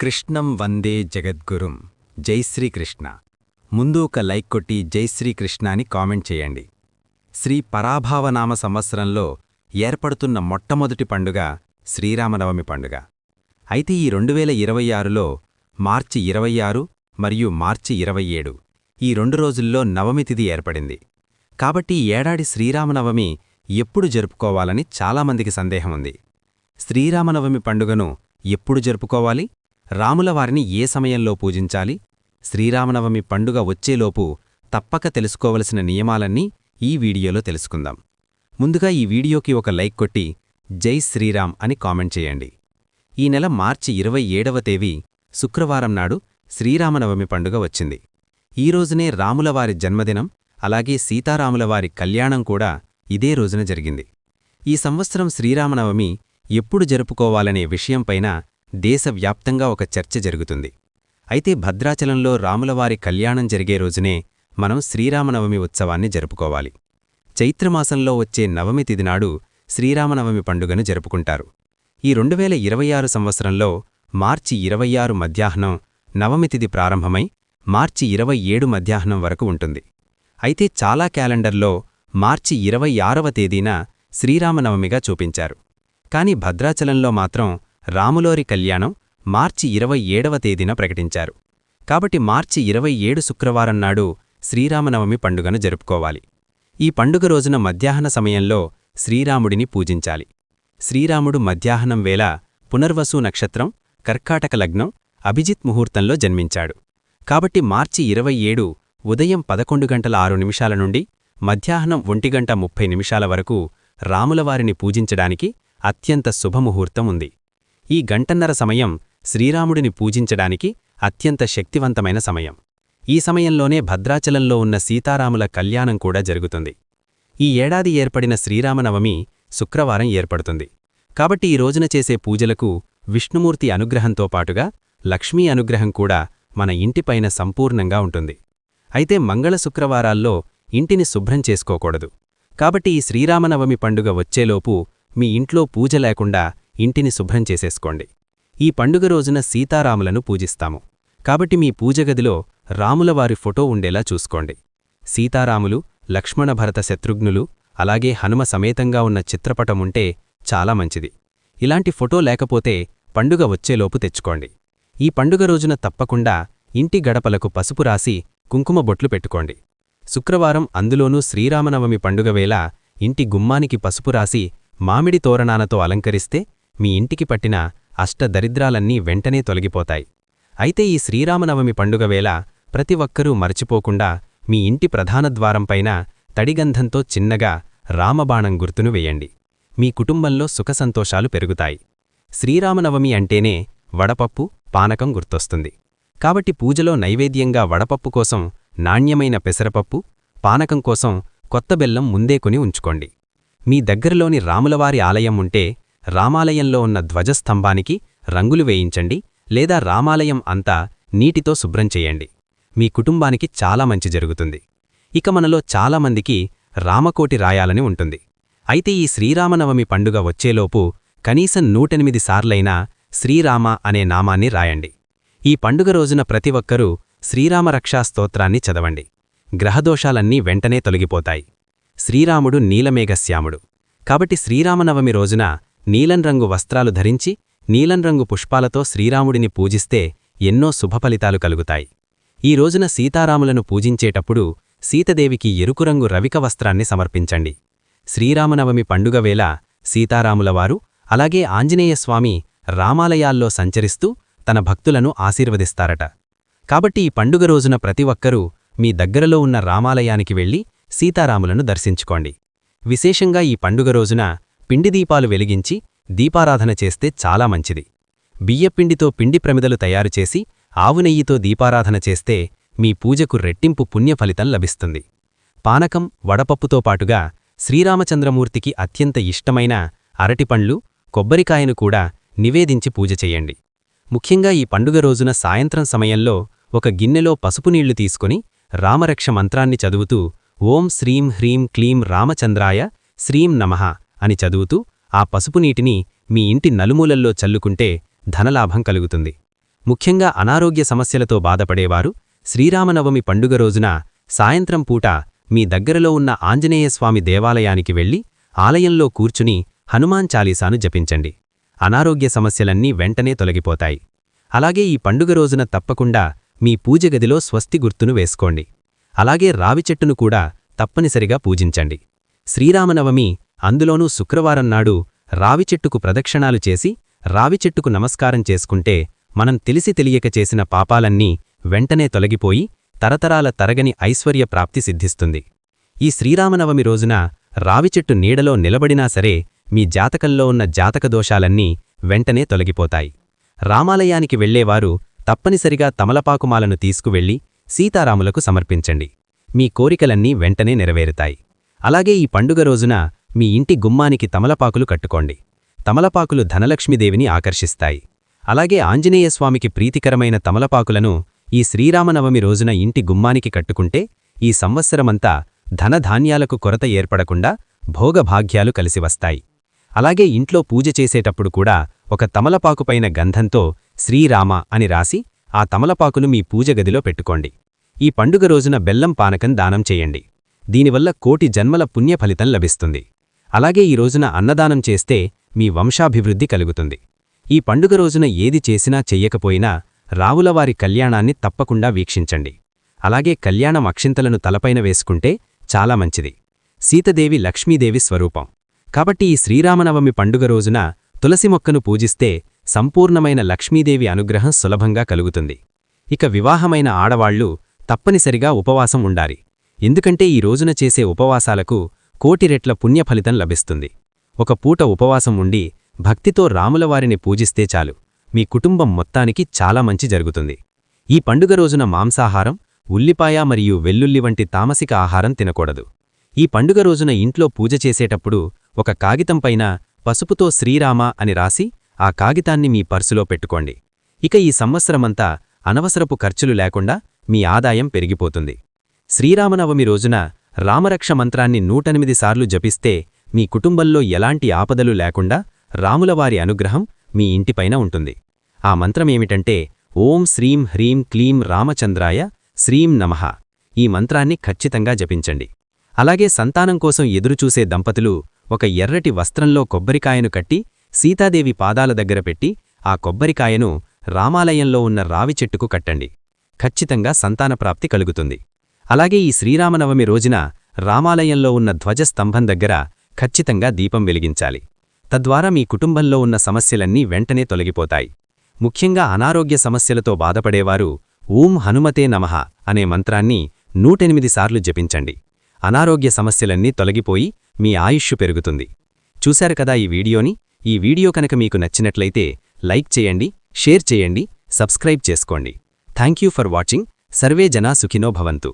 కృష్ణం వందే జగద్గురుం. జై శ్రీకృష్ణ. ముందు ఒక లైక్ కొట్టి జై శ్రీకృష్ణ అని కామెంట్ చేయండి. శ్రీ పరాభావనామ సంవత్సరంలో ఏర్పడుతున్న మొట్టమొదటి పండుగ శ్రీరామనవమి పండుగ. అయితే ఈ 2026లో మార్చి 26 మరియు మార్చి 27 ఈ 2 రోజుల్లో నవమి తిథి ఏర్పడింది. కాబట్టి ఈ ఏడాది శ్రీరామనవమి ఎప్పుడు జరుపుకోవాలని చాలామందికి సందేహముంది. శ్రీరామనవమి పండుగను ఎప్పుడు జరుపుకోవాలి, రాములవారిని ఏ సమయంలో పూజించాలి, శ్రీరామనవమి పండుగ వచ్చేలోపు తప్పక తెలుసుకోవలసిన నియమాలన్నీ ఈ వీడియోలో తెలుసుకుందాం. ముందుగా ఈ వీడియోకి ఒక లైక్ కొట్టి జై శ్రీరామ్ అని కామెంట్ చేయండి. ఈ నెల మార్చి 27వ తేదీ శుక్రవారం నాడు శ్రీరామనవమి పండుగ వచ్చింది. ఈ రోజునే రాములవారి జన్మదినం, అలాగే సీతారాములవారి కళ్యాణం కూడా ఇదే రోజున జరిగింది. ఈ సంవత్సరం శ్రీరామనవమి ఎప్పుడు జరుపుకోవాలనే విషయంపైన దేశవ్యాప్తంగా ఒక చర్చ జరుగుతుంది. అయితే భద్రాచలంలో రాములవారి కళ్యాణం జరిగే రోజునే మనం శ్రీరామనవమి ఉత్సవాన్ని జరుపుకోవాలి. చైత్రమాసంలో వచ్చే నవమి తిథి నాడు శ్రీరామనవమి పండుగను జరుపుకుంటారు. ఈ 2026 సంవత్సరంలో మార్చి 26 మధ్యాహ్నం నవమి తిథి ప్రారంభమై మార్చి 27 మధ్యాహ్నం వరకు ఉంటుంది. అయితే చాలా క్యాలెండర్లో మార్చి 26వ తేదీన శ్రీరామనవమిగా చూపించారు. కాని భద్రాచలంలో మాత్రం రాములోరి కళ్యాణం మార్చి 27వ తేదీన ప్రకటించారు. కాబట్టి మార్చి 27 శుక్రవారం నాడు శ్రీరామనవమి పండుగను జరుపుకోవాలి. ఈ పండుగ రోజున మధ్యాహ్న సమయంలో శ్రీరాముడిని పూజించాలి. శ్రీరాముడు మధ్యాహ్నం వేళ పునర్వసు నక్షత్రం, కర్కాటక లగ్నం, అభిజిత్ ముహూర్తంలో జన్మించాడు. కాబట్టి మార్చి 27 ఉదయం 11:06 నుండి మధ్యాహ్నం 1:30 వరకు రాములవారిని పూజించడానికి అత్యంత శుభముహూర్తం ఉంది. ఈ గంటన్నర సమయం శ్రీరాముడిని పూజించడానికి అత్యంత శక్తివంతమైన సమయం. ఈ సమయంలోనే భద్రాచలంలో ఉన్న సీతారాముల కళ్యాణం కూడా జరుగుతుంది. ఈ ఏడాది ఏర్పడిన శ్రీరామనవమి శుక్రవారం ఏర్పడుతుంది. కాబట్టి ఈ రోజున చేసే పూజలకు విష్ణుమూర్తి అనుగ్రహంతో పాటుగా లక్ష్మీ అనుగ్రహం కూడా మన ఇంటిపైన సంపూర్ణంగా ఉంటుంది. అయితే మంగళ శుక్రవారాల్లో ఇంటిని శుభ్రం చేసుకోకూడదు. కాబట్టి ఈ శ్రీరామనవమి పండుగ వచ్చేలోపు మీ ఇంట్లో పూజ లేకుండా ఇంటిని శుభ్రం చేసేసుకోండి. ఈ పండుగ రోజున సీతారాములను పూజిస్తాము. కాబట్టి మీ పూజగదిలో రాములవారి ఫోటో ఉండేలా చూసుకోండి. సీతారాములు, లక్ష్మణ భరత శత్రుఘ్నులు, అలాగే హనుమ సమేతంగా ఉన్న చిత్రపటముంటే చాలా మంచిది. ఇలాంటి ఫోటో లేకపోతే పండుగ వచ్చేలోపు తెచ్చుకోండి. ఈ పండుగ రోజున తప్పకుండా ఇంటి గడపలకు పసుపు రాసి కుంకుమ బొట్లు పెట్టుకోండి. శుక్రవారం, అందులోనూ శ్రీరామనవమి పండుగ వేళ ఇంటి గుమ్మానికి పసుపు రాసి మామిడి తోరణాలతో అలంకరిస్తే మీ ఇంటికి పట్టిన అష్టదరిద్రాలన్నీ వెంటనే తొలగిపోతాయి. అయితే ఈ శ్రీరామనవమి పండుగ వేళ ప్రతి ఒక్కరూ మరచిపోకుండా మీ ఇంటి ప్రధాన ద్వారంపైన తడిగంధంతో చిన్నగా రామబాణం గుర్తును వేయండి. మీ కుటుంబంలో సుఖసంతోషాలు పెరుగుతాయి. శ్రీరామనవమి అంటేనే వడపప్పు, పానకం గుర్తొస్తుంది. కాబట్టి పూజలో నైవేద్యంగా వడపప్పు కోసం నాణ్యమైన పెసరపప్పు, పానకం కోసం కొత్త బెల్లం ముందే కొని ఉంచుకోండి. మీ దగ్గరలోని రాములవారి ఆలయం ఉంటే రామాలయంలో ఉన్న ధ్వజస్తంభానికి రంగులు వేయించండి, లేదా రామాలయం అంతా నీటితో శుభ్రం చేయండి. మీ కుటుంబానికి చాలా మంచి జరుగుతుంది. ఇక మనలో చాలామందికి రామకోటి రాయాలని ఉంటుంది. అయితే ఈ శ్రీరామనవమి పండుగ వచ్చేలోపు కనీసం 108 సార్లైనా శ్రీరామ అనే నామాన్ని రాయండి. ఈ పండుగ రోజున ప్రతి ఒక్కరూ శ్రీరామరక్షా స్తోత్రాన్ని చదవండి. గ్రహదోషాలన్నీ వెంటనే తొలగిపోతాయి. శ్రీరాముడు నీలమేఘశ్యాముడు. కాబట్టి శ్రీరామనవమి రోజున నీలంరంగు వస్త్రాలు ధరించి నీలంరంగు పుష్పాలతో శ్రీరాముడిని పూజిస్తే ఎన్నో శుభఫలితాలు కలుగుతాయి. ఈ రోజున సీతారాములను పూజించేటప్పుడు సీతదేవికి ఎరుకురంగు రవిక వస్త్రాన్ని సమర్పించండి. శ్రీరామనవమి పండుగ వేళ సీతారాములవారు, అలాగే ఆంజనేయస్వామి రామాలయాల్లో సంచరిస్తూ తన భక్తులను ఆశీర్వదిస్తారట. కాబట్టి ఈ పండుగ రోజున ప్రతి ఒక్కరూ మీ దగ్గరలో ఉన్న రామాలయానికి వెళ్లి సీతారాములను దర్శించుకోండి. విశేషంగా ఈ పండుగ రోజున పిండిదీపాలు వెలిగించి దీపారాధన చేస్తే చాలా మంచిది. బియ్యపిండితో పిండి ప్రమిదలు తయారుచేసి ఆవునెయ్యితో దీపారాధన చేస్తే మీ పూజకు రెట్టింపు పుణ్యఫలితం లభిస్తుంది. పానకం, వడపప్పుతో పాటుగా శ్రీరామచంద్రమూర్తికి అత్యంత ఇష్టమైన అరటిపండ్లు, కొబ్బరికాయను కూడా నివేదించి పూజ చెయ్యండి. ముఖ్యంగా ఈ పండుగ రోజున సాయంత్రం సమయంలో ఒక గిన్నెలో పసుపు నీళ్లు తీసుకుని రామరక్ష మంత్రాన్ని చదువుతూ ఓం శ్రీం హ్రీం క్లీం రామచంద్రాయ శ్రీం నమః అని చదువుతూ ఆ పసుపు నీటిని మీ ఇంటి నలుమూలల్లో చల్లుకుంటే ధనలాభం కలుగుతుంది. ముఖ్యంగా అనారోగ్య సమస్యలతో బాధపడేవారు శ్రీరామనవమి పండుగ రోజున సాయంత్రం పూట మీ దగ్గరలో ఉన్న ఆంజనేయస్వామి దేవాలయానికి వెళ్లి ఆలయంలో కూర్చుని హనుమాన్ చాలీసాను జపించండి. అనారోగ్య సమస్యలన్నీ వెంటనే తొలగిపోతాయి. అలాగే ఈ పండుగ రోజున తప్పకుండా మీ పూజగదిలో స్వస్తి గుర్తును వేసుకోండి. అలాగే రావిచెట్టును కూడా తప్పనిసరిగా పూజించండి. శ్రీరామనవమి, అందులోనూ శుక్రవారం నాడు రావిచెట్టుకు ప్రదక్షిణాలు చేసి రావిచెట్టుకు నమస్కారం చేసుకుంటే మనం తెలిసి తెలియక చేసిన పాపాలన్నీ వెంటనే తొలగిపోయి తరతరాల తరగని ఐశ్వర్య ప్రాప్తి సిద్ధిస్తుంది. ఈ శ్రీరామనవమి రోజున రావిచెట్టు నీడలో నిలబడినా సరే మీ జాతకంలో ఉన్న జాతక దోషాలన్నీ వెంటనే తొలగిపోతాయి. రామాలయానికి వెళ్లేవారు తప్పనిసరిగా తమలపాకుమాలను తీసుకువెళ్లి సీతారాములకు సమర్పించండి. మీ కోరికలన్నీ వెంటనే నెరవేరుతాయి. అలాగే ఈ పండుగ రోజున మీ ఇంటి గుమ్మానికి తమలపాకులు కట్టుకోండి. తమలపాకులు ధనలక్ష్మీదేవిని ఆకర్షిస్తాయి. అలాగే ఆంజనేయస్వామికి ప్రీతికరమైన తమలపాకులను ఈ శ్రీరామనవమి రోజున ఇంటి గుమ్మానికి కట్టుకుంటే ఈ సంవత్సరమంతా ధనధాన్యాలకు కొరత ఏర్పడకుండా భోగభాగ్యాలు కలిసివస్తాయి. అలాగే ఇంట్లో పూజ చేసేటప్పుడు కూడా ఒక తమలపాకుపైన గంధంతో శ్రీరామ అని రాసి ఆ తమలపాకును మీ పూజగదిలో పెట్టుకోండి. ఈ పండుగ రోజున బెల్లం పానకం దానం చేయండి. దీనివల్ల కోటి జన్మల పుణ్యఫలితం లభిస్తుంది. అలాగే ఈ రోజున అన్నదానం చేస్తే మీ వంశాభివృద్ధి కలుగుతుంది. ఈ పండుగ రోజున ఏది చేసినా చెయ్యకపోయినా రావులవారి కళ్యాణాన్ని తప్పకుండా వీక్షించండి. అలాగే కళ్యాణం అక్షింతలను తలపైన వేసుకుంటే చాలా మంచిది. సీతదేవి లక్ష్మీదేవి స్వరూపం కాబట్టి ఈ శ్రీరామనవమి పండుగ రోజున తులసి మొక్కను పూజిస్తే సంపూర్ణమైన లక్ష్మీదేవి అనుగ్రహం సులభంగా కలుగుతుంది. ఇక వివాహమైన ఆడవాళ్లు తప్పనిసరిగా ఉపవాసం ఉండాలి. ఎందుకంటే ఈ రోజున చేసే ఉపవాసాలకు కోటి రెట్ల పుణ్యఫలితం లభిస్తుంది. ఒక పూట ఉపవాసం ఉండి భక్తితో రాములవారిని పూజిస్తే చాలు, మీ కుటుంబం మొత్తానికి చాలా మంచి జరుగుతుంది. ఈ పండుగ రోజున మాంసాహారం, ఉల్లిపాయ మరియు వెల్లుల్లి వంటి తామసిక ఆహారం తినకూడదు. ఈ పండుగ రోజున ఇంట్లో పూజ చేసేటప్పుడు ఒక కాగితంపైన పసుపుతో శ్రీరామ అని రాసి ఆ కాగితాన్ని మీ పర్సులో పెట్టుకోండి. ఇక ఈ సంవత్సరమంతా అనవసరపు ఖర్చులు లేకుండా మీ ఆదాయం పెరిగిపోతుంది. శ్రీరామనవమి రోజున రామరక్ష మంత్రాన్ని 108 సార్లు జపిస్తే మీ కుటుంబంలో ఎలాంటి ఆపదలు లేకుండా రాములవారి అనుగ్రహం మీ ఇంటిపైన ఉంటుంది. ఆ మంత్రమేమిటంటే ఓం శ్రీం హ్రీం క్లీం రామచంద్రాయ శ్రీం నమః. ఈ మంత్రాన్ని ఖచ్చితంగా జపించండి. అలాగే సంతానం కోసం ఎదురుచూసే దంపతులు ఒక ఎర్రటి వస్త్రంలో కొబ్బరికాయను కట్టి సీతాదేవి పాదాల దగ్గర పెట్టి ఆ కొబ్బరికాయను రామాలయంలో ఉన్న రావి చెట్టుకు కట్టండి. ఖచ్చితంగా సంతానప్రాప్తి కలుగుతుంది. అలాగే ఈ శ్రీరామనవమి రోజున రామాలయంలో ఉన్న ధ్వజస్తంభం దగ్గర ఖచ్చితంగా దీపం వెలిగించాలి. తద్వారా మీ కుటుంబంలో ఉన్న సమస్యలన్నీ వెంటనే తొలగిపోతాయి. ముఖ్యంగా అనారోగ్య సమస్యలతో బాధపడేవారు ఓం హనుమతే నమః అనే మంత్రాన్ని 108 సార్లు జపించండి. అనారోగ్య సమస్యలన్నీ తొలగిపోయి మీ ఆయుష్షు పెరుగుతుంది. చూశారు కదా ఈ వీడియోని. ఈ వీడియో కనుక మీకు నచ్చినట్లయితే లైక్ చేయండి, షేర్ చేయండి, సబ్స్క్రైబ్ చేసుకోండి. Thank you for watching. సర్వే జనా సుఖినో భవంతు.